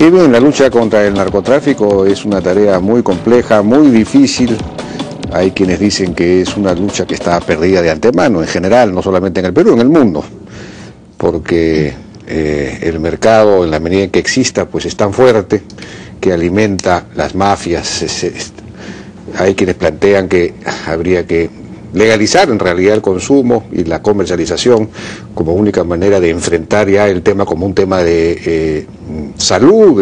Y bien, la lucha contra el narcotráfico es una tarea muy compleja, muy difícil. Hay quienes dicen que es una lucha que está perdida de antemano, en general, no solamente en el Perú, en el mundo, porque el mercado, en la medida en que exista, pues es tan fuerte que alimenta las mafias. Hay quienes plantean que habría que legalizar en realidad el consumo y la comercialización como única manera de enfrentar ya el tema como un tema de salud,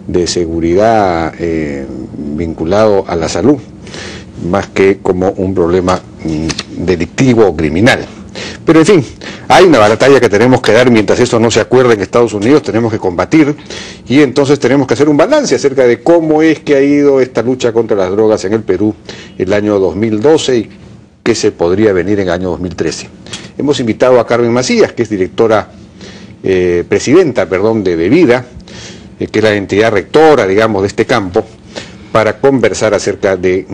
de seguridad vinculado a la salud, más que como un problema delictivo o criminal. Pero en fin, hay una batalla que tenemos que dar mientras esto no se acuerde en Estados Unidos, tenemos que combatir y entonces tenemos que hacer un balance acerca de cómo es que ha ido esta lucha contra las drogas en el Perú el año 2012 y qué se podría venir en el año 2013. Hemos invitado a Carmen Macías, que es directora, presidenta de Bebida, que es la entidad rectora, digamos, de este campo, para conversar acerca de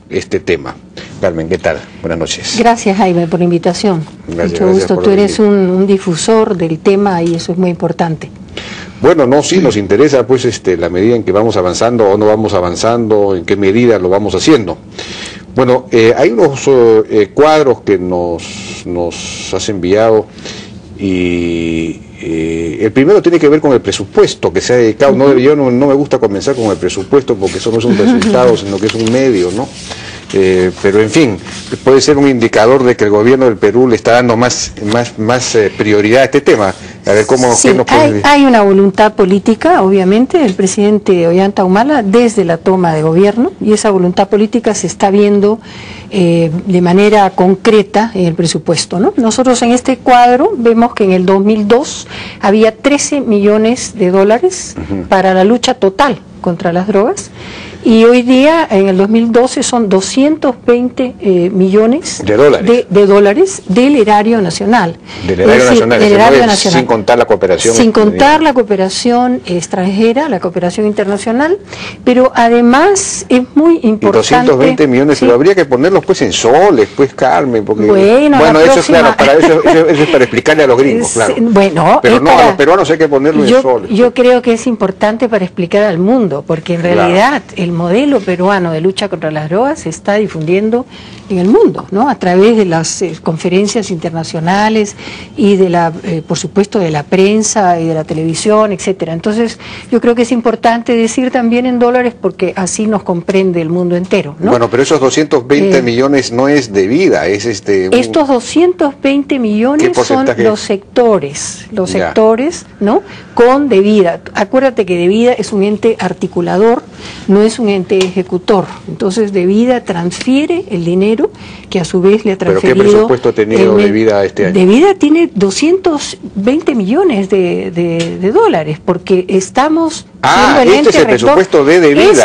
este tema. Carmen, ¿qué tal? Buenas noches. Gracias, Jaime, por la invitación. Gracias, mucho gusto. Tú eres un difusor del tema y eso es muy importante. Bueno, no, sí, nos interesa pues la medida en que vamos avanzando o no vamos avanzando, en qué medida lo vamos haciendo. Bueno, hay unos cuadros que nos has enviado y el primero tiene que ver con el presupuesto que se ha dedicado. Yo no me gusta comenzar con el presupuesto porque eso no es un resultado, sino que es un medio, ¿no? Pero en fin, puede ser un indicador de que el gobierno del Perú le está dando más prioridad a este tema. A ver cómo sí, hay una voluntad política, obviamente, del presidente Ollanta Humala desde la toma de gobierno, y esa voluntad política se está viendo de manera concreta en el presupuesto, ¿no? Nosotros en este cuadro vemos que en el 2002 había 13 millones de dólares para la lucha total contra las drogas. Y hoy día, en el 2012, son 220 millones de dólares del erario nacional. Del erario nacional, sin contar la cooperación. Sin contar la cooperación extranjera, la cooperación internacional, pero además es muy importante... Y 220 millones, ¿sí? Pero habría que ponerlos pues en soles, pues, Carmen, porque... Bueno, eso es claro, eso es para explicarle a los gringos, claro. Bueno, pero no, a los peruanos hay que ponerlo en soles. Yo creo que es importante para explicar al mundo, porque en realidad... Claro. El modelo peruano de lucha contra las drogas se está difundiendo en el mundo, ¿no? A través de las conferencias internacionales y de la, por supuesto, de la prensa y de la televisión, etcétera. Entonces, yo creo que es importante decir también en dólares porque así nos comprende el mundo entero, ¿no? Bueno, pero esos 220 millones no es de vida, es Estos 220 millones son los sectores, ¿no? Con de vida. Acuérdate que de vida es un ente articulador, no es un ente ejecutor. Entonces, de vida transfiere el dinero que a su vez le ha transferido... ¿Pero qué presupuesto ha tenido de vida este año? De vida tiene 220 millones de dólares, porque estamos siendo el ente es el rector, presupuesto de vida. Es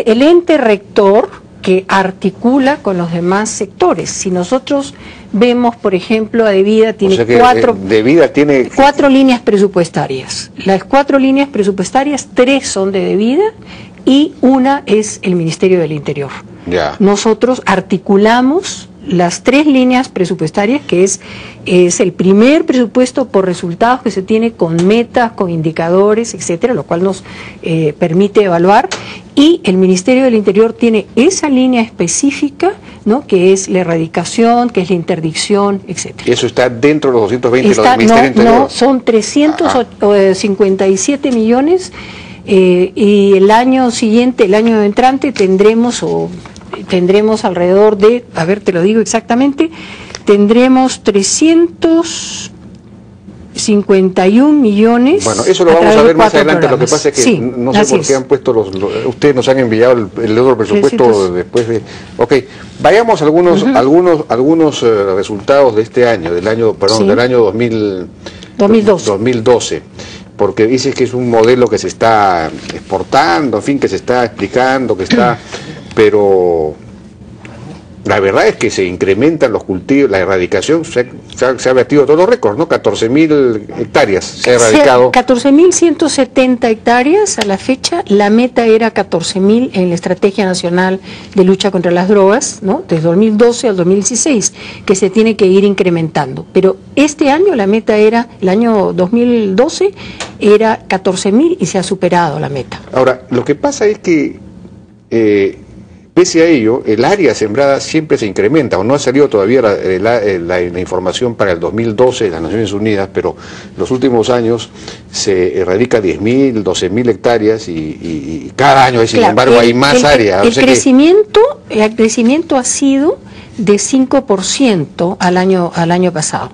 el ente rector que articula con los demás sectores. Si nosotros vemos, por ejemplo, a De Vida tiene cuatro líneas presupuestarias. Las 4 líneas presupuestarias, 3 son de Vida y una es el Ministerio del Interior. Ya. Nosotros articulamos las 3 líneas presupuestarias, que es el primer presupuesto por resultados que se tiene con metas, con indicadores, etcétera, lo cual nos permite evaluar, y el Ministerio del Interior tiene esa línea específica, ¿no? Que es la erradicación, que es la interdicción, etcétera. ¿Y eso está dentro de los 220 del Ministerio del Interior? No, son 357 millones, y el año siguiente, el año entrante, tendremos alrededor de, a ver, te lo digo exactamente, tendremos 351 millones. Bueno, eso lo vamos a ver más adelante. Lo que pasa es que sí, no sé por qué han puesto ustedes nos han enviado el otro presupuesto después de... Ok, vayamos a algunos resultados de este año, del año 2012. Porque dices que es un modelo que se está exportando, en fin, que se está explicando, pero la verdad es que se incrementan los cultivos, la erradicación, se ha batido todos los récords, ¿no? 14.000 hectáreas se ha erradicado. 14.170 hectáreas a la fecha, la meta era 14.000 en la Estrategia Nacional de Lucha contra las Drogas, ¿no? Desde 2012 al 2016, que se tiene que ir incrementando. Pero este año la meta era, el año 2012, era 14.000 y se ha superado la meta. Ahora, lo que pasa es que, pese a ello, el área sembrada siempre se incrementa, o no ha salido todavía la información para el 2012 de las Naciones Unidas, pero en los últimos años se erradica 10.000, 12.000 hectáreas y cada año, sin embargo, hay más área. El crecimiento ha sido de 5% al año pasado.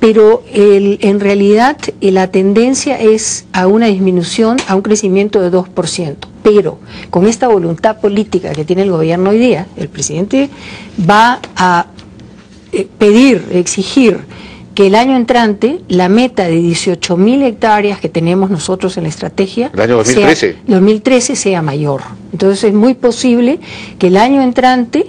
Pero en realidad la tendencia es a una disminución, a un crecimiento de 2%. Pero con esta voluntad política que tiene el gobierno hoy día, el presidente va a exigir que el año entrante la meta de 18.000 hectáreas que tenemos nosotros en la estrategia, el año 2013 sea mayor. Entonces es muy posible que el año entrante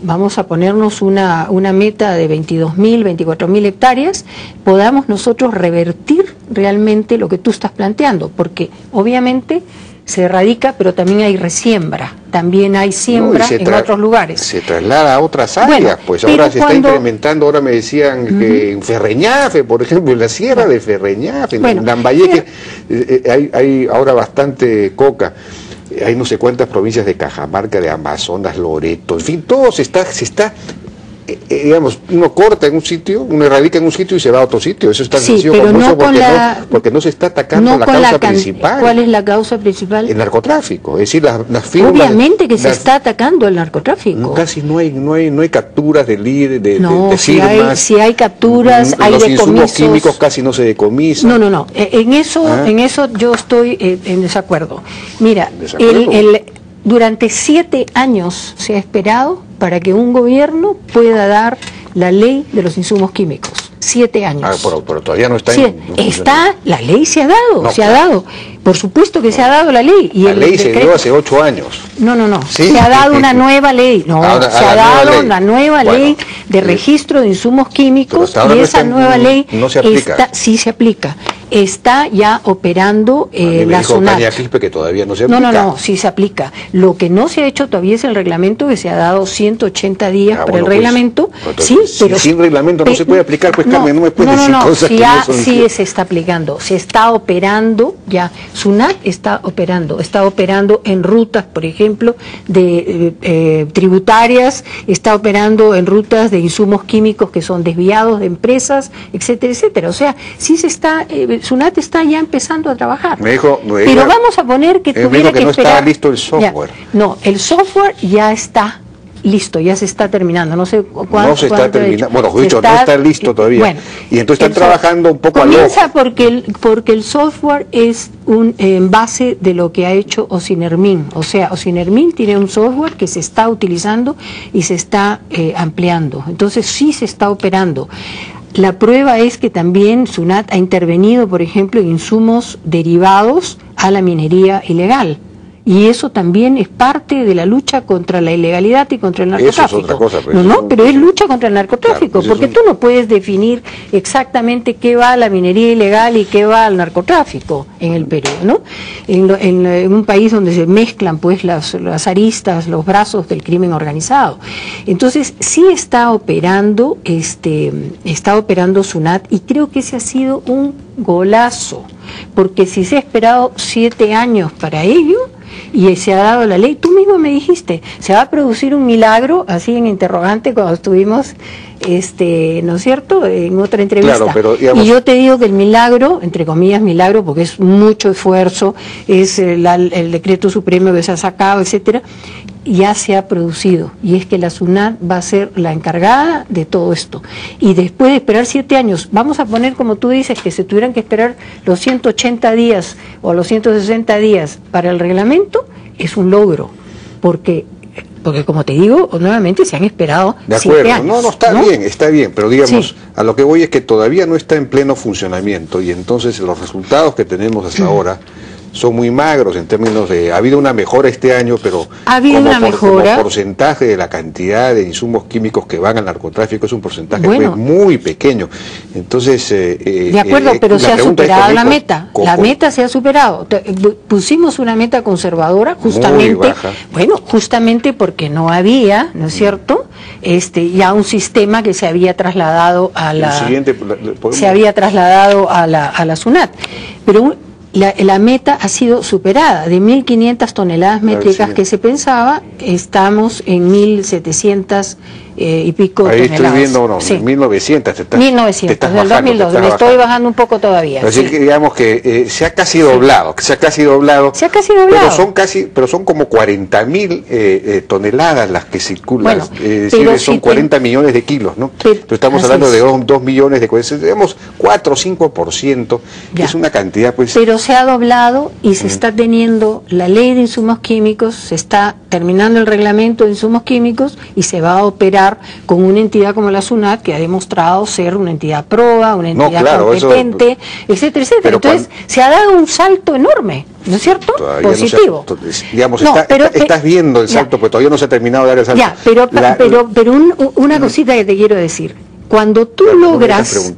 vamos a ponernos una meta de 22.000, 24.000 hectáreas, podamos nosotros revertir realmente lo que tú estás planteando, porque obviamente se erradica, pero también hay resiembra, también hay siembra en otros lugares. Se traslada a otras áreas, pues ahora se está incrementando, ahora me decían que en Ferreñafe, por ejemplo, en la sierra de Ferreñafe, en Lambayeque, hay ahora bastante coca. Hay no sé cuántas provincias de Cajamarca, de Amazonas, Loreto, en fin, todo se está digamos, uno corta en un sitio, uno erradica en un sitio y se va a otro sitio. Eso es tan sencillo pero como no eso, porque no se está atacando la causa principal. ¿Cuál es la causa principal? El narcotráfico, es decir, las firmas. Obviamente que se está atacando el narcotráfico. Casi no hay capturas de líderes, de firmas. Si hay capturas, hay decomisos. Los insumos químicos casi no se decomisan. No. En eso yo estoy en desacuerdo. Mira, durante 7 años se ha esperado para que un gobierno pueda dar la ley de los insumos químicos. 7 años. Pero todavía no está. La ley se ha dado, Por supuesto que se ha dado la ley. Y la ley se dio hace 8 años. No. ¿Sí? Se ha dado una nueva ley. Se ha dado una nueva ley de registro de insumos químicos y esa nueva ley no se aplica. Sí se aplica. Está ya operando la SUNAT. Que todavía no se aplica. No, sí se aplica. Lo que no se ha hecho todavía es el reglamento, que se ha dado 180 días para el reglamento. Pero sin reglamento no se puede aplicar, pues Carmen, no me puedes decir cosas que no son sí se está aplicando, se está operando ya. SUNAT está operando en rutas, por ejemplo, de tributarias, está operando en rutas de insumos químicos que son desviados de empresas, etcétera, etcétera. O sea, sí se está, SUNAT está ya empezando a trabajar. Pero vamos a poner que tuviera que no esperar. Está listo el software. El software ya está listo, ya se está terminando, no sé cuándo. No se está terminando, no está listo todavía. Bueno, y entonces están trabajando un poco a lo. Comienza porque el software es en base de lo que ha hecho Ocinermin. O sea, Ocinermin tiene un software que se está utilizando y se está ampliando. Entonces sí se está operando. La prueba es que también SUNAT ha intervenido, por ejemplo, en insumos derivados a la minería ilegal. Y eso también es parte de la lucha contra la ilegalidad y contra el narcotráfico. Eso es otra cosa. Pero es lucha contra el narcotráfico, claro, porque tú no puedes definir exactamente qué va a la minería ilegal y qué va al narcotráfico en el Perú, ¿no? En un país donde se mezclan pues las aristas, los brazos del crimen organizado. Entonces sí está operando SUNAT, y creo que ese ha sido un golazo, porque si se ha esperado 7 años para ello y se ha dado la ley, tú mismo me dijiste, se va a producir un milagro, así en interrogante cuando estuvimos, ¿no es cierto?, en otra entrevista. Claro, pero, digamos, y yo te digo que el milagro, entre comillas milagro, porque es mucho esfuerzo, es el decreto supremo que se ha sacado, etcétera, ya se ha producido, y es que la SUNAT va a ser la encargada de todo esto. Y después de esperar 7 años, vamos a poner, como tú dices, que se tuvieran que esperar los 180 días o los 160 días para el reglamento, es un logro, porque como te digo, nuevamente se han esperado 7 años. Está bien, pero digamos, a lo que voy es que todavía no está en pleno funcionamiento, y entonces los resultados que tenemos hasta ahora son muy magros en términos de... Ha habido una mejora este año, pero ha habido una mejora. Como porcentaje de la cantidad de insumos químicos que van al narcotráfico es un porcentaje bueno, muy pequeño. Entonces... de acuerdo, pero se ha superado la meta. La meta se ha superado. Pusimos una meta conservadora justamente, bueno, justamente porque no había, ¿no es cierto?, ya un sistema que se había trasladado a la SUNAT. Pero la meta ha sido superada. De 1.500 toneladas métricas que se pensaba, estamos en 1.700 y pico toneladas. Ahí estoy viendo, no, 1.900. 1.900, del 2002. Le estoy bajando un poco todavía. Así que digamos que se ha casi doblado. Se ha casi doblado. Pero son como 40.000 toneladas las que circulan. Bueno, es decir, son 40 millones de kilos, ¿no? Pero estamos hablando de 2 millones de cosas. Digamos 4 o 5%. Es una cantidad, pues... Pero se ha doblado y se está teniendo la ley de insumos químicos, se está terminando el reglamento de insumos químicos y se va a operar con una entidad como la SUNAT, que ha demostrado ser una entidad proba, una entidad competente, etcétera, etcétera. Entonces se ha dado un salto enorme, ¿no es cierto? Positivo. Digamos, estás viendo el salto, pues todavía no se ha terminado de dar el salto. Ya, pero una cosita que te quiero decir. Cuando tú logras...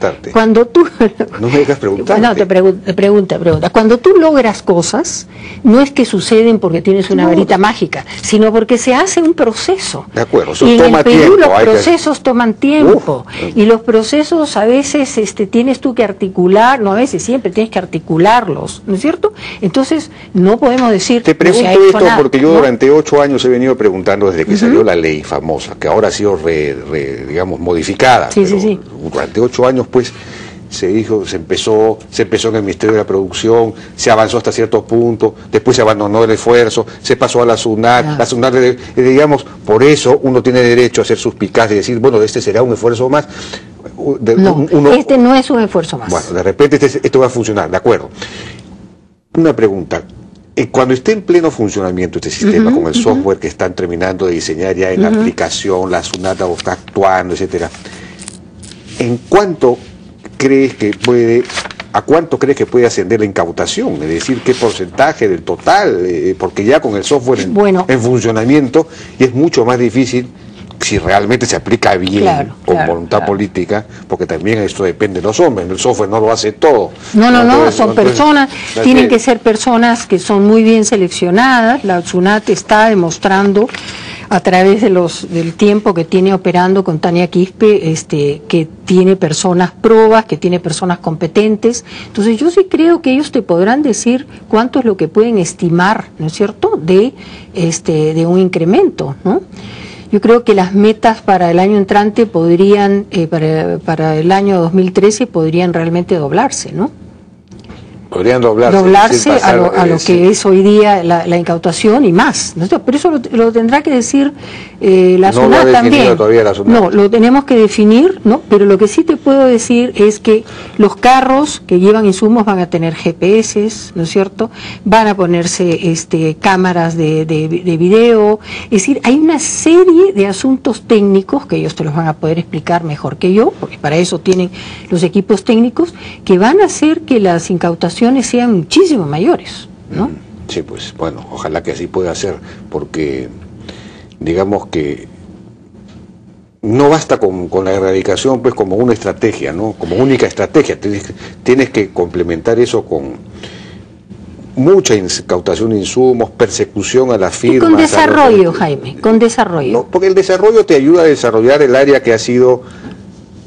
No me dejas preguntarte. No, te pregunta. Cuando tú logras cosas, no es que suceden porque tienes una varita mágica, sino porque se hace un proceso. De acuerdo, eso y en toma el Perú tiempo. Los procesos toman tiempo. Y los procesos a veces tienes tú que articular, no a veces, siempre tienes que articularlos, ¿no es cierto? Entonces, no podemos decir... Te pregunto esto porque yo durante 8 años he venido preguntando desde que salió la ley famosa, que ahora ha sido, digamos, modificada. Sí. Durante 8 años, pues, se empezó en el Ministerio de la Producción, se avanzó hasta cierto punto, después se abandonó el esfuerzo, se pasó a la SUNAT, la SUNAT, digamos, por eso uno tiene derecho a ser suspicaz y decir, bueno, este será un esfuerzo más. Este no es un esfuerzo más. Bueno, de repente esto va a funcionar, de acuerdo. Una pregunta. Cuando esté en pleno funcionamiento este sistema, con el software que están terminando de diseñar ya en la aplicación, la SUNAT está actuando, etcétera, ¿a cuánto crees que puede ascender la incautación? Es decir, ¿qué porcentaje del total? Porque ya con el software en funcionamiento es mucho más difícil, si realmente se aplica bien, con voluntad política, porque también esto depende de los hombres, el software no lo hace todo. Son personas, tienen que ser personas que son muy bien seleccionadas. La SUNAT está demostrando a través del tiempo que tiene operando con Tania Quispe, que tiene personas probas, que tiene personas competentes. Entonces yo sí creo que ellos te podrán decir cuánto es lo que pueden estimar, ¿no es cierto?, de un incremento, ¿no? Yo creo que las metas para el año entrante podrían, para el año 2013 podrían realmente doblarse, ¿no? Podrían doblarse a lo que es hoy día la incautación y más, ¿no? Pero eso lo tendrá que decir la SUNAT también. No, lo tenemos que definir, ¿no? Pero lo que sí te puedo decir es que los carros que llevan insumos van a tener GPS, ¿no es cierto? Van a ponerse cámaras de video, es decir, hay una serie de asuntos técnicos que ellos te los van a poder explicar mejor que yo, porque para eso tienen los equipos técnicos, que van a hacer que las incautaciones sean muchísimo mayores, ¿no? Sí, pues bueno, ojalá que así pueda ser, porque digamos que no basta con la erradicación pues como una estrategia, ¿no? Como única estrategia, tienes que complementar eso con mucha incautación de insumos, persecución a las firmas. Y con desarrollo, Jaime, con desarrollo. No, porque el desarrollo te ayuda a desarrollar el área que ha sido,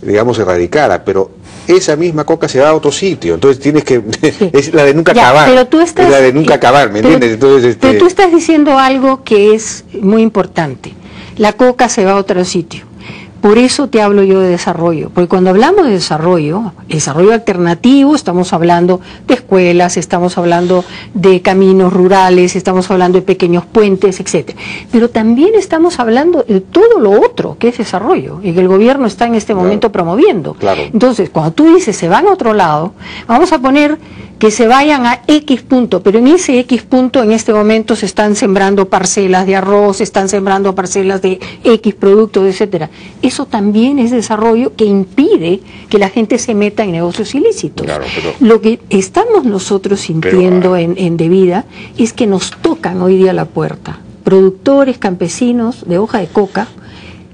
digamos, erradicada, pero esa misma coca se va a otro sitio, entonces tienes que... es la de nunca acabar, es la de nunca acabar, ¿me entiendes? Entonces, pero tú estás diciendo algo que es muy importante, la coca se va a otro sitio. Por eso te hablo yo de desarrollo, porque cuando hablamos de desarrollo alternativo, estamos hablando de escuelas, estamos hablando de caminos rurales, estamos hablando de pequeños puentes, etcétera. Pero también estamos hablando de todo lo otro que es desarrollo, y que el gobierno está en este momento promoviendo. Entonces, cuando tú dices se van a otro lado, vamos a poner que se vayan a X punto, pero en ese X punto en este momento se están sembrando parcelas de arroz, se están sembrando parcelas de X productos, etcétera. Eso también es desarrollo que impide que la gente se meta en negocios ilícitos. Claro, pero, lo que estamos nosotros sintiendo en De Vida es que nos tocan hoy día la puerta productores, campesinos de hoja de coca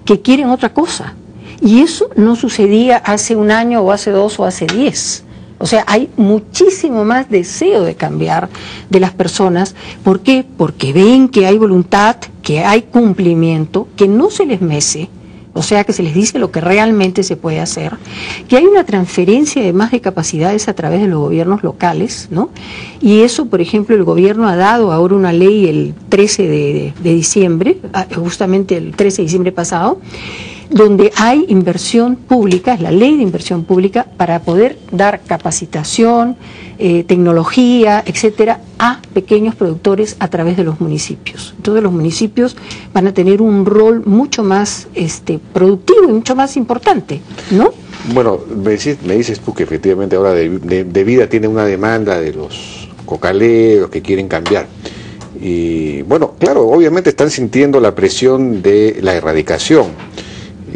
que quieren otra cosa. Y eso no sucedía hace un año o hace 2 o hace 10. O sea, hay muchísimo más deseo de cambiar de las personas. ¿Por qué? Porque ven que hay voluntad, que hay cumplimiento, que no se les mece, o sea, que se les dice lo que realmente se puede hacer, que hay una transferencia además de capacidades a través de los gobiernos locales, ¿no? Y eso, por ejemplo, el gobierno ha dado ahora una ley el 13 de diciembre, justamente el 13 de diciembre pasado, donde hay inversión pública, es la ley de inversión pública, para poder dar capacitación, tecnología, etcétera, a pequeños productores a través de los municipios. Entonces los municipios van a tener un rol mucho más productivo y mucho más importante, ¿no? Bueno, me dices tú que efectivamente ahora de Vida tiene una demanda de los cocaleros que quieren cambiar. Y bueno, claro, obviamente están sintiendo la presión de la erradicación.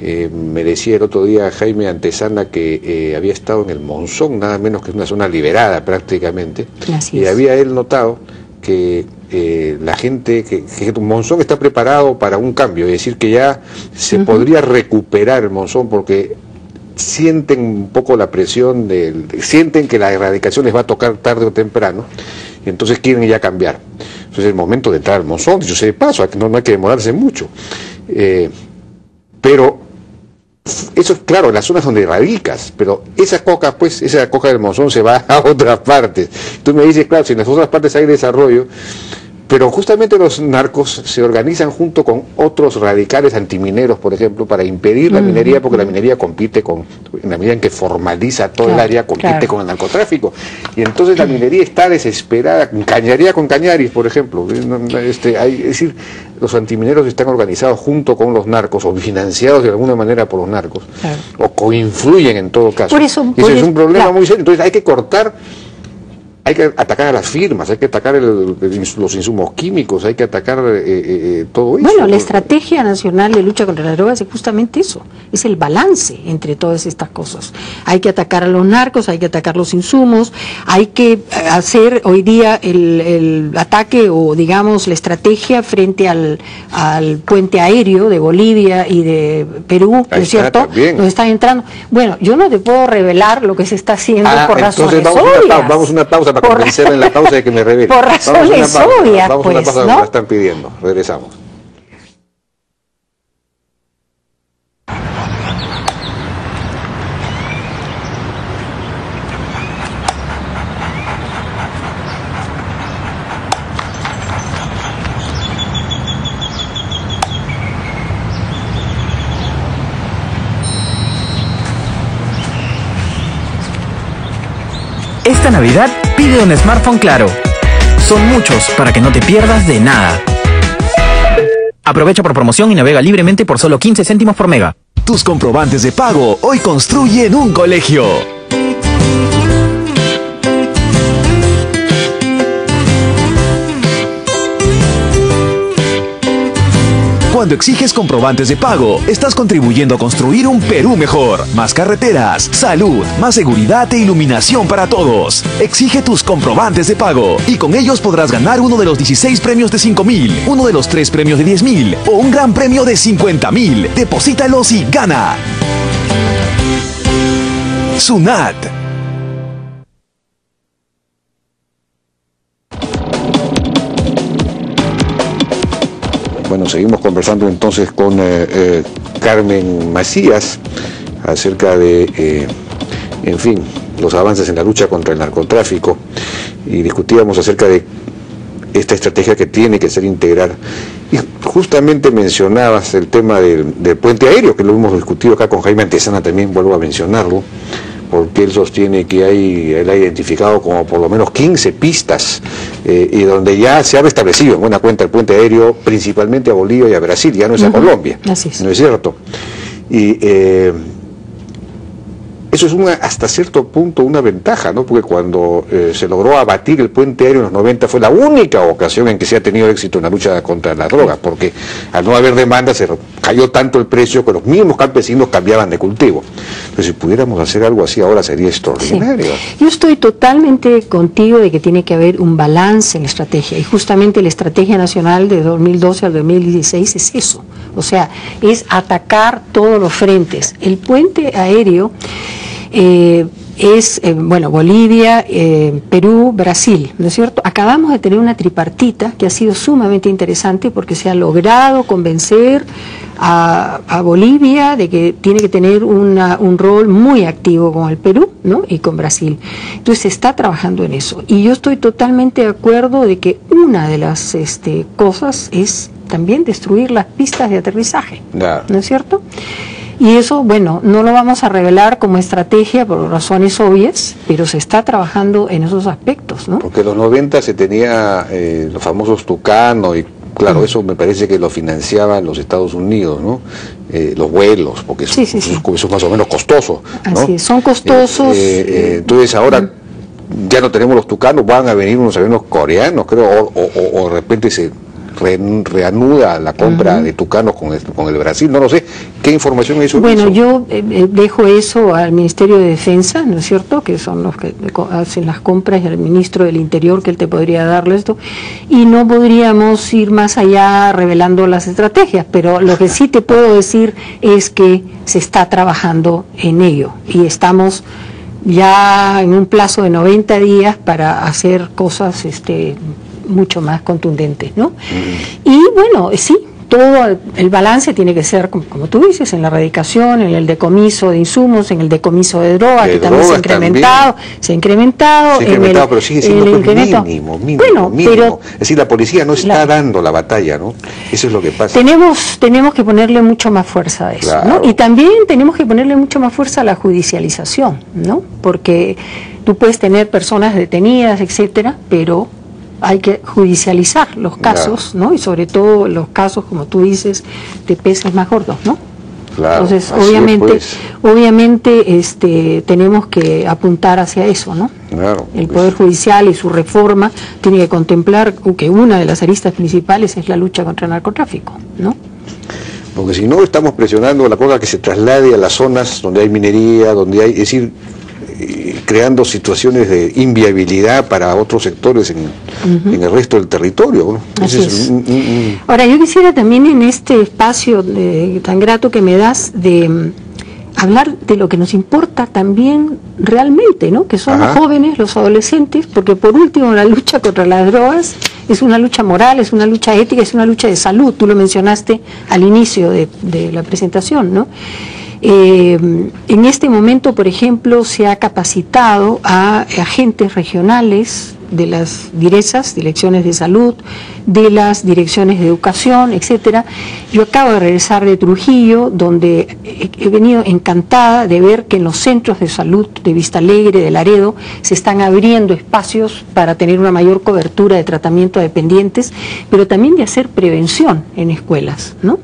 Me decía el otro día Jaime Antesana que había estado en el Monzón, nada menos que es una zona liberada prácticamente, y había él notado que la gente, que Monzón está preparado para un cambio, es decir, que ya se podría recuperar el Monzón porque sienten un poco la presión, sienten que la erradicación les va a tocar tarde o temprano, y entonces quieren ya cambiar. Entonces es el momento de entrar al Monzón, dicho sea de paso, no hay que demorarse mucho. Pero eso es claro, en las zonas donde radicas, pero esa coca del Monzón se va a otras partes. Tú me dices, claro, si en las otras partes hay desarrollo, pero justamente los narcos se organizan junto con otros radicales antimineros, por ejemplo, para impedir la minería, porque la minería compite en la medida en que formaliza todo el área, compite con el narcotráfico. Y entonces la minería está desesperada, cañaría con Cañaris, por ejemplo. Es decir, los antimineros están organizados junto con los narcos, o financiados de alguna manera por los narcos, o coinfluyen en todo caso. Por eso, ese es un problema muy serio. Entonces hay que cortar. Hay que atacar a las firmas, hay que atacar los insumos químicos, hay que atacar todo eso. Bueno, la Estrategia Nacional de Lucha contra las Drogas es justamente eso, es el balance entre todas estas cosas. Hay que atacar a los narcos, hay que atacar los insumos, hay que hacer hoy día el ataque o digamos la estrategia frente al puente aéreo de Bolivia y de Perú, ¿no es cierto? Nos están entrando. Bueno, yo no te puedo revelar lo que se está haciendo por razones obvias. Vamos a una pausa para convencer en la pausa de que me revele. Por razones obvias, vamos a una pausa, ¿no? que la están pidiendo. Regresamos. Esta Navidad pide un smartphone Claro. Son muchos para que no te pierdas de nada. Aprovecha por promoción y navega libremente por solo 15 céntimos por mega. Tus comprobantes de pago hoy construyen un colegio. Cuando exiges comprobantes de pago, estás contribuyendo a construir un Perú mejor. Más carreteras, salud, más seguridad e iluminación para todos. Exige tus comprobantes de pago y con ellos podrás ganar uno de los 16 premios de 5.000, uno de los 3 premios de 10.000 o un gran premio de 50.000. Deposítalos y gana. SUNAT. Bueno, seguimos conversando entonces con Carmen Macías acerca de, en fin, los avances en la lucha contra el narcotráfico, y discutíamos acerca de esta estrategia que tiene que ser integral. Y justamente mencionabas el tema del puente aéreo, que lo hemos discutido acá con Jaime Antesana, también vuelvo a mencionarlo, porque él sostiene que él ha identificado como por lo menos 15 pistas y donde ya se ha establecido en buena cuenta el puente aéreo principalmente a Bolivia y a Brasil, ya no es a Colombia. Así es. ¿No es cierto? Y eso es hasta cierto punto una ventaja, ¿no? Porque cuando se logró abatir el puente aéreo en los 90 fue la única ocasión en que se ha tenido éxito en la lucha contra las drogas, porque al no haber demanda se cayó tanto el precio que los mismos campesinos cambiaban de cultivo. Pero si pudiéramos hacer algo así ahora sería extraordinario. Sí. Yo estoy totalmente contigo de que tiene que haber un balance en la estrategia, y justamente la Estrategia Nacional de 2012 al 2016 es eso, o sea, es atacar todos los frentes. El puente aéreo es, bueno, Bolivia, Perú, Brasil, ¿no es cierto? Acabamos de tener una tripartita que ha sido sumamente interesante porque se ha logrado convencer a Bolivia de que tiene que tener un rol muy activo con el Perú, ¿no? Y con Brasil. Entonces se está trabajando en eso. Y yo estoy totalmente de acuerdo de que una de las cosas es también destruir las pistas de aterrizaje, ¿no es cierto? Y eso, bueno, no lo vamos a revelar como estrategia por razones obvias, pero se está trabajando en esos aspectos, ¿no? Porque en los 90 se tenía los famosos Tucano, y claro, eso me parece que lo financiaban los Estados Unidos, ¿no? Los vuelos, porque eso es más o menos costoso, ¿no? Así es, son costosos. Entonces ahora ya no tenemos los Tucanos, van a venir unos aviones coreanos, creo, o de repente se reanuda la compra de Tucanos con el Brasil, no lo sé. ¿Qué información hay sobre eso? Bueno, yo dejo eso al Ministerio de Defensa, ¿no es cierto?, que son los que hacen las compras, y al Ministro del Interior, que él te podría darle esto, y no podríamos ir más allá revelando las estrategias, pero lo que sí te puedo decir es que se está trabajando en ello, y estamos ya en un plazo de 90 días para hacer cosas mucho más contundentes, ¿no? Y bueno, sí, todo el balance tiene que ser, como tú dices, en la erradicación, en el decomiso de insumos, en el decomiso de drogas, que también se ha incrementado, pero sigue siendo mínimo. Pero, es decir, la policía no está dando la batalla, ¿no? Eso es lo que pasa. Tenemos que ponerle mucho más fuerza a eso, ¿no? Y también tenemos que ponerle mucho más fuerza a la judicialización, ¿no? Porque tú puedes tener personas detenidas, etcétera, pero hay que judicializar los casos, ¿no? Y sobre todo los casos, como tú dices, de peces más gordos, ¿no? Claro, entonces, obviamente tenemos que apuntar hacia eso, ¿no? Claro, el Poder Judicial y su reforma tiene que contemplar que una de las aristas principales es la lucha contra el narcotráfico, ¿no? Porque si no, estamos presionando la cosa que se traslade a las zonas donde hay minería, donde hay, es decir, creando situaciones de inviabilidad para otros sectores en el resto del territorio, ¿no? Así es. Ahora, yo quisiera también en este espacio tan grato que me das de hablar de lo que nos importa también realmente, ¿no? Que son los jóvenes, los adolescentes, porque por último la lucha contra las drogas es una lucha moral, es una lucha ética, es una lucha de salud. Tú lo mencionaste al inicio de la presentación, ¿no? En este momento, por ejemplo, se ha capacitado a agentes regionales de las direcciones de salud, de las direcciones de educación, etcétera. Yo acabo de regresar de Trujillo, donde he venido encantada de ver que en los centros de salud de Vista Alegre, de Laredo, se están abriendo espacios para tener una mayor cobertura de tratamiento a dependientes, pero también de hacer prevención en escuelas, ¿no?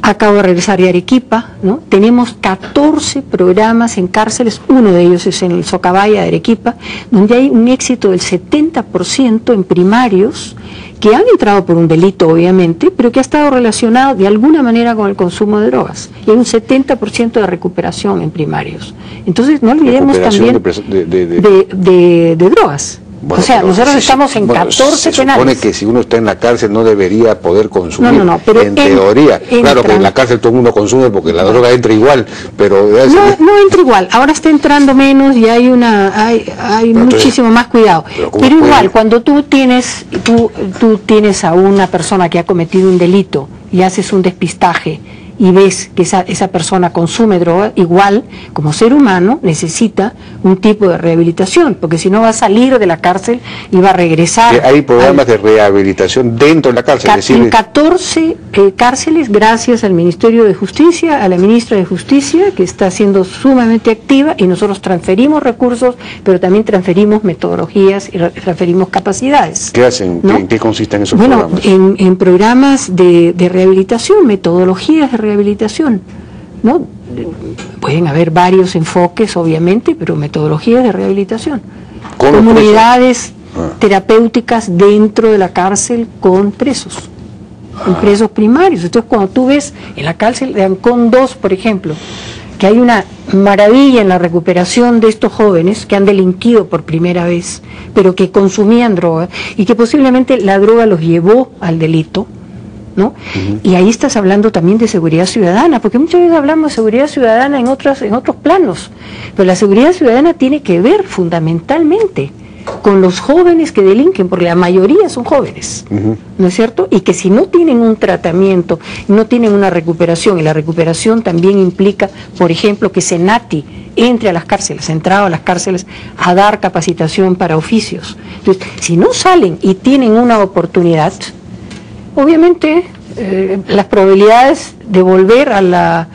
Acabo de regresar de Arequipa, ¿no? Tenemos 14 programas en cárceles, uno de ellos es en el Socabaya de Arequipa, donde hay un éxito del 70% en primarios que han entrado por un delito, obviamente, pero que ha estado relacionado de alguna manera con el consumo de drogas. Y hay un 70% de recuperación en primarios. Entonces, no olvidemos también de drogas. Bueno, o sea, nosotros estamos en 14 penales. Se supone que si uno está en la cárcel no debería poder consumir, pero en teoría. Claro que en la cárcel todo el mundo consume porque la droga entra igual, pero... No entra igual, ahora está entrando menos y hay muchísimo más cuidado. Pero igual, cuando tú tienes a una persona que ha cometido un delito y haces un despistaje y ves que esa persona consume droga, igual, como ser humano, necesita un tipo de rehabilitación, porque si no va a salir de la cárcel y va a regresar. Hay programas de rehabilitación dentro de la cárcel. En 14 cárceles, gracias al Ministerio de Justicia, a la Ministra de Justicia, que está siendo sumamente activa, y nosotros transferimos recursos, pero también transferimos metodologías y transferimos capacidades. ¿Qué hacen? ¿No? ¿En qué consisten esos programas? En programas de rehabilitación, metodologías de rehabilitación, ¿no? Pueden haber varios enfoques, obviamente, pero metodologías de rehabilitación. Comunidades terapéuticas dentro de la cárcel con presos, con presos primarios. Entonces, cuando tú ves en la cárcel de Ancón 2, por ejemplo, que hay una maravilla en la recuperación de estos jóvenes que han delinquido por primera vez, pero que consumían droga, y que posiblemente la droga los llevó al delito, ¿no? Y ahí estás hablando también de seguridad ciudadana, porque muchas veces hablamos de seguridad ciudadana en otros planos, pero la seguridad ciudadana tiene que ver fundamentalmente con los jóvenes que delinquen, porque la mayoría son jóvenes, ¿no es cierto? Y que si no tienen un tratamiento, no tienen una recuperación, y la recuperación también implica, por ejemplo, que Senati entre a las cárceles, entrado a las cárceles a dar capacitación para oficios. Entonces, si no salen y tienen una oportunidad, obviamente las probabilidades de volver a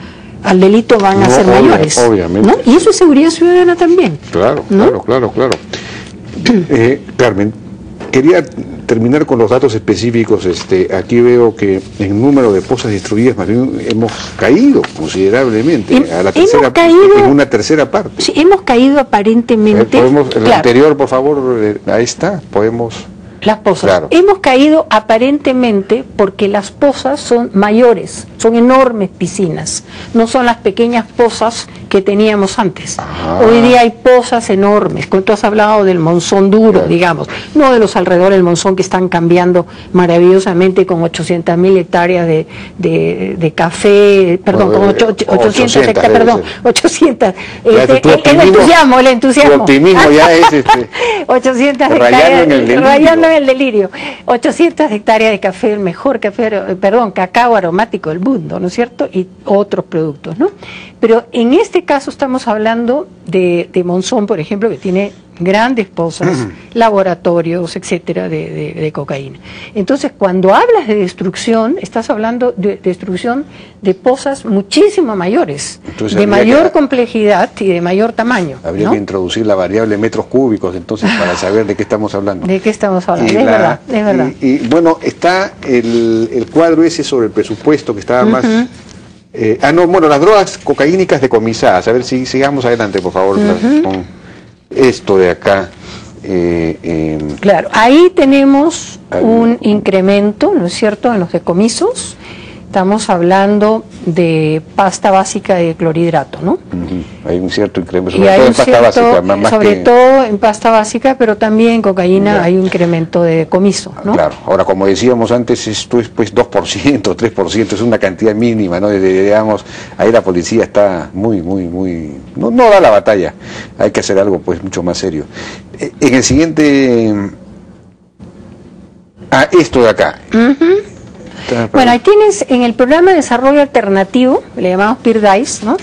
al delito van a ser mayores. Obviamente. ¿No? Y eso es seguridad ciudadana también. Claro, ¿no? claro. Carmen, quería terminar con los datos específicos. Aquí veo que en número de pozas destruidas más bien hemos caído considerablemente en una tercera parte. Sí, hemos caído aparentemente. El anterior, por favor, ahí está, podemos... Las pozas. Claro. Hemos caído aparentemente porque las pozas son mayores, son enormes piscinas, no son las pequeñas pozas que teníamos antes. Hoy día hay pozas enormes, tú has hablado del monzón duro, digamos, no de los alrededores del monzón que están cambiando maravillosamente con 800.000 hectáreas de café, perdón, con 800 hectáreas, perdón, 800. El entusiasmo. Tu optimismo ya es 800 hectáreas, rayando en el delirio. 800 hectáreas de café, el mejor cacao aromático del mundo, ¿no es cierto? Y otros productos, ¿no? Pero en este caso estamos hablando de Monzón, por ejemplo, que tiene grandes pozas, laboratorios, etcétera, de cocaína. Entonces, cuando hablas de destrucción, estás hablando de destrucción de pozas muchísimo mayores, entonces, de mayor complejidad y de mayor tamaño. Habría que introducir la variable metros cúbicos, entonces, para saber de qué estamos hablando. De qué estamos hablando, es verdad. Y bueno, está el cuadro ese sobre el presupuesto que estaba más... las drogas cocaínicas decomisadas. A ver, si sigamos adelante, por favor, con esto de acá. Claro, ahí tenemos un incremento, ¿no es cierto?, en los decomisos. Estamos hablando de pasta básica de clorhidrato, ¿no? Hay un cierto incremento, sobre todo en pasta básica. Sobre todo en pasta básica, pero también en cocaína hay un incremento de decomiso, ¿no? Claro, ahora como decíamos antes, esto es pues 2%, 3%, es una cantidad mínima, ¿no? Digamos, ahí la policía está muy, no da la batalla, hay que hacer algo pues mucho más serio. En el siguiente, esto de acá. Bueno, ahí tienes en el programa de desarrollo alternativo, le llamamos PIRDAIS, ¿no?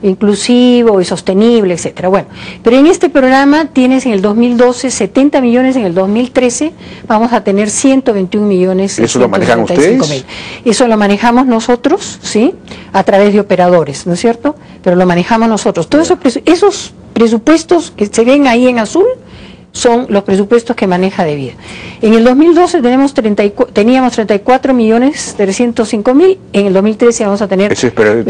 Inclusivo y sostenible, etcétera. Bueno, pero en este programa tienes en el 2012 70 millones, en el 2013 vamos a tener 121 millones. ¿Eso lo manejan ustedes? Eso lo manejamos nosotros, ¿sí? A través de operadores, ¿no es cierto? Pero lo manejamos nosotros. Todos esos presupuestos que se ven ahí en azul son los presupuestos que maneja de vida. En el 2012 teníamos 34.305.000, en el 2013 vamos a tener 25. Perdón,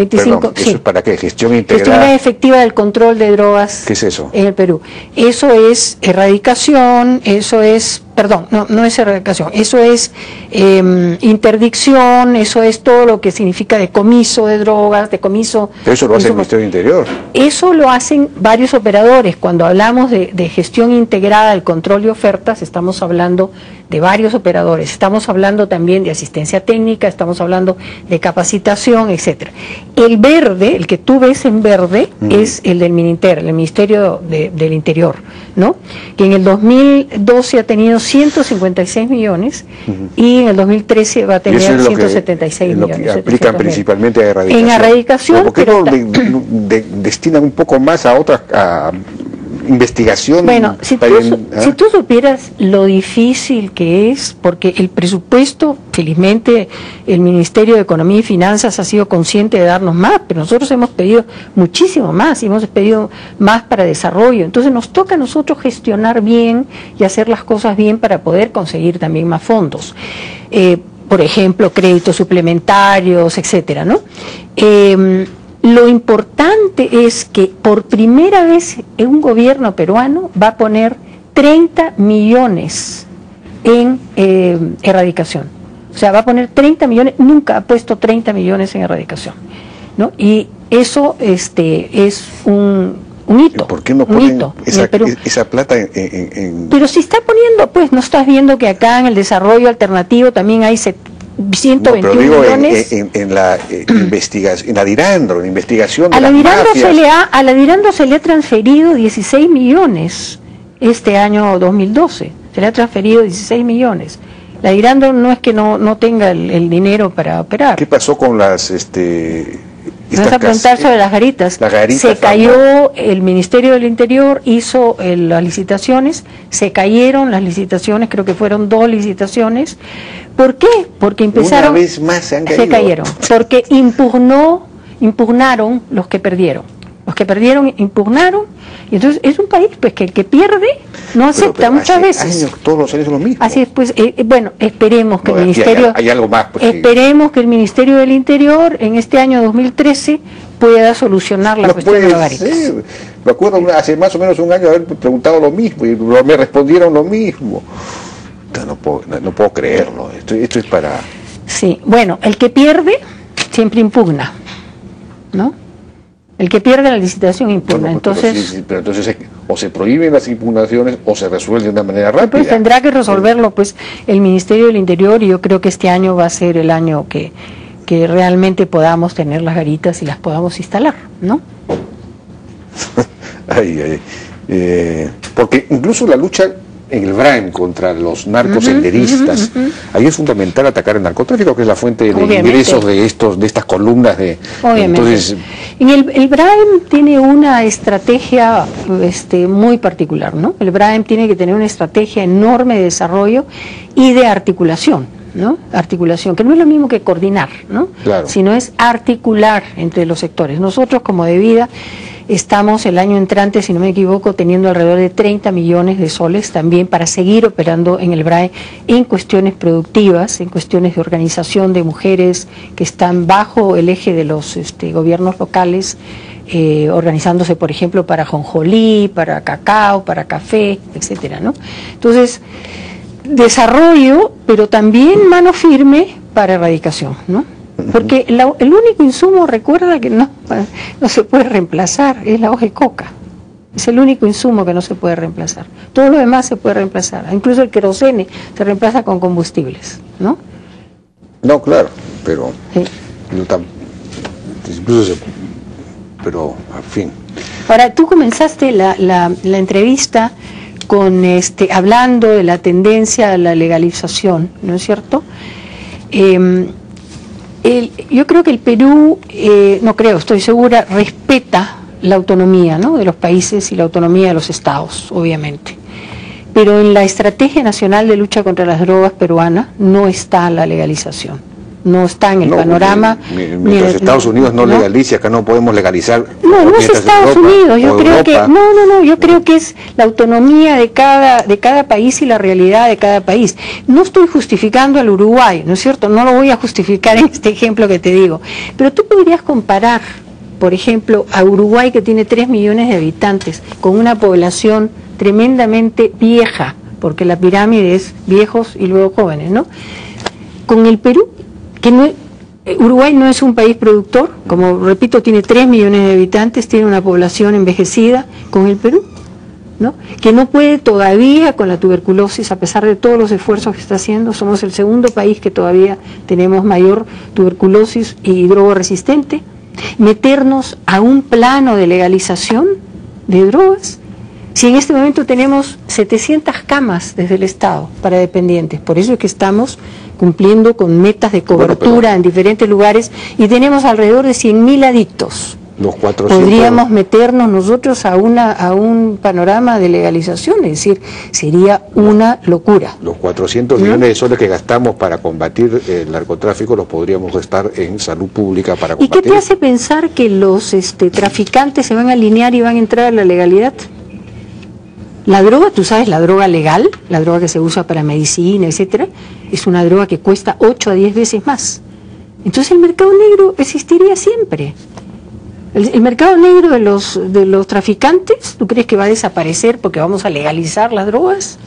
¿eso es para qué? Gestión integrada. Gestión efectiva del control de drogas. ¿Qué es eso? En el Perú. Eso es erradicación, eso es, perdón, no es erradicación, eso es interdicción, eso es todo lo que significa decomiso de drogas, decomiso. Pero eso lo hace el Ministerio del Interior. Eso lo hacen varios operadores. Cuando hablamos de gestión integrada del control de ofertas, estamos hablando de varios operadores, estamos hablando también de asistencia técnica, estamos hablando de capacitación, etcétera. El verde, el que tú ves en verde, es el del Mininter, el Ministerio del Interior, ¿no? Que en el 2012 ha tenido 156 millones y en el 2013 va a tener 176 millones. Lo que aplican principalmente a erradicación. En erradicación. ¿Por qué no destinan un poco más a otras, a investigación? Bueno, si tú supieras lo difícil que es, porque el presupuesto, felizmente el Ministerio de Economía y Finanzas ha sido consciente de darnos más, pero nosotros hemos pedido muchísimo más, y hemos pedido más para desarrollo. Entonces nos toca a nosotros gestionar bien y hacer las cosas bien para poder conseguir también más fondos. por ejemplo, créditos suplementarios, etcétera, ¿no? Lo importante es que por primera vez un gobierno peruano va a poner 30 millones en erradicación. O sea, va a poner 30 millones, nunca ha puesto 30 millones en erradicación, ¿no? Y eso es un hito. ¿Por qué no ponen esa plata en...? Pero si está poniendo, pues, ¿no estás viendo que acá en el desarrollo alternativo también hay 121 millones? En la investigación, en la DIRANDRO, en la investigación de a la DIRANDRO se le ha transferido 16 millones este año 2012. Se le ha transferido 16 millones. La DIRANDRO no es que no tenga el dinero para operar. ¿Qué pasó con las... Vas a preguntar sobre las garitas. Se cayó el Ministerio del Interior, hizo las licitaciones, se cayeron las licitaciones, creo que fueron 2 licitaciones. ¿Por qué? Porque empezaron... Una vez más se cayeron. Porque impugnaron los que perdieron. Los que perdieron impugnaron, y entonces es un país pues que el que pierde no acepta muchas veces. Todos los años es lo mismo. Así es, pues, bueno, esperemos que el Ministerio, hay algo más, pues, esperemos que el Ministerio del Interior en este año 2013 pueda solucionar la cuestión de los garitas. Me acuerdo hace más o menos un año haber preguntado lo mismo y me respondieron lo mismo. No puedo creerlo. Esto es para... Sí, bueno, el que pierde siempre impugna, ¿no? El que pierde la licitación impugna. Entonces, pero entonces o se prohíben las impugnaciones o se resuelven de una manera rápida. Pues tendrá que resolverlo pues el Ministerio del Interior, y yo creo que este año va a ser el año que realmente podamos tener las garitas y las podamos instalar, ¿no? Porque incluso la lucha en el BRAEM contra los narcos senderistas, ahí es fundamental atacar el narcotráfico, que es la fuente de ingresos de estas columnas de... Obviamente. Entonces, el BRAEM tiene una estrategia muy particular, ¿no? El BRAEM tiene que tener una estrategia enorme de desarrollo y de articulación, ¿no? Articulación, que no es lo mismo que coordinar, ¿no? Claro. Sino es articular entre los sectores. Nosotros como de vida estamos el año entrante, si no me equivoco, teniendo alrededor de 30 millones de soles también para seguir operando en el BRAE en cuestiones productivas, en cuestiones de organización de mujeres que están bajo el eje de los gobiernos locales, organizándose, por ejemplo, para jonjolí, para cacao, para café, etcétera, ¿no? Entonces, desarrollo, pero también mano firme para erradicación, ¿no? Porque el único insumo, recuerda que no se puede reemplazar, es la hoja de coca. Es el único insumo que no se puede reemplazar. Todo lo demás se puede reemplazar. Incluso el querosene se reemplaza con combustibles, ¿no? No, claro, pero... Sí. Pero, en fin. Ahora, tú comenzaste la entrevista con hablando de la tendencia a la legalización, ¿no es cierto? Yo creo que el Perú, estoy segura, respeta la autonomía, ¿no?, de los países y la autonomía de los estados, obviamente. Pero en la Estrategia Nacional de Lucha contra las Drogas peruana no está la legalización. No está en el panorama. Mientras Estados Unidos no legalice, acá no podemos legalizar. No es Estados Unidos, yo creo que yo creo que es la autonomía de cada país y la realidad de cada país. No estoy justificando al Uruguay, ¿no es cierto? No lo voy a justificar en este ejemplo que te digo. Pero tú podrías comparar, por ejemplo, a Uruguay, que tiene 3 millones de habitantes, con una población tremendamente vieja, porque la pirámide es viejos y luego jóvenes, ¿no? Con el Perú, Uruguay no es un país productor, como repito, tiene 3 millones de habitantes, tiene una población envejecida, con el Perú, ¿no?, que no puede todavía con la tuberculosis, a pesar de todos los esfuerzos que está haciendo. Somos el segundo país que todavía tenemos mayor tuberculosis y drogoresistente. Meternos a un plano de legalización de drogas, si en este momento tenemos 700 camas desde el Estado para dependientes. Por eso es que estamos cumpliendo con metas de cobertura en diferentes lugares y tenemos alrededor de 100.000 adictos. Los 400... Podríamos meternos nosotros a un panorama de legalización, es decir, sería una locura. Los 400 millones de soles que gastamos para combatir el narcotráfico los podríamos gastar en salud pública para combatir. ¿Y qué te hace pensar que los traficantes se van a alinear y van a entrar a la legalidad? La droga, tú sabes, la droga legal, la droga que se usa para medicina, etcétera, es una droga que cuesta 8 a 10 veces más. Entonces el mercado negro existiría siempre. El mercado negro de los traficantes, ¿tú crees que va a desaparecer porque vamos a legalizar las drogas?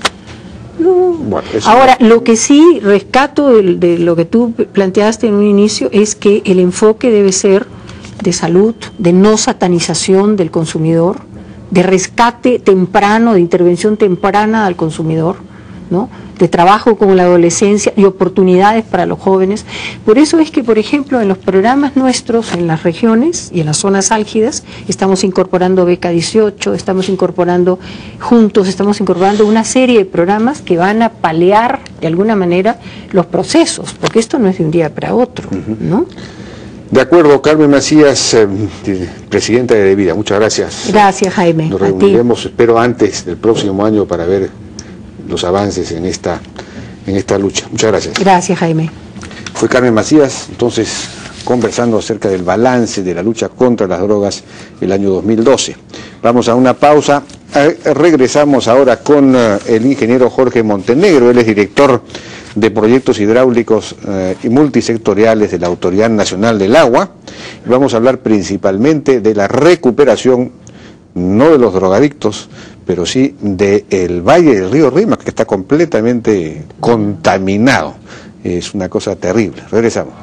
No. Bueno, ahora, lo que sí rescato de lo que tú planteaste en un inicio es que el enfoque debe ser de salud, de no satanización del consumidor, de rescate temprano, de intervención temprana al consumidor, ¿no? De trabajo con la adolescencia y oportunidades para los jóvenes. Por eso es que, por ejemplo, en los programas nuestros en las regiones y en las zonas álgidas estamos incorporando Beca 18, estamos incorporando una serie de programas que van a paliar de alguna manera los procesos, porque esto no es de un día para otro, ¿no? De acuerdo, Carmen Macías, presidenta de Devida, muchas gracias. Gracias, Jaime. Nos reuniremos, espero, antes del próximo año para ver los avances en esta lucha. Muchas gracias. Gracias, Jaime. Fue Carmen Macías, entonces, conversando acerca del balance de la lucha contra las drogas el año 2012. Vamos a una pausa. Regresamos ahora con el ingeniero Jorge Montenegro. Él es director de proyectos hidráulicos y multisectoriales de la Autoridad Nacional del Agua. Y vamos a hablar principalmente de la recuperación, no de los drogadictos, pero sí del valle del río Rímac, que está completamente contaminado. Es una cosa terrible. Regresamos.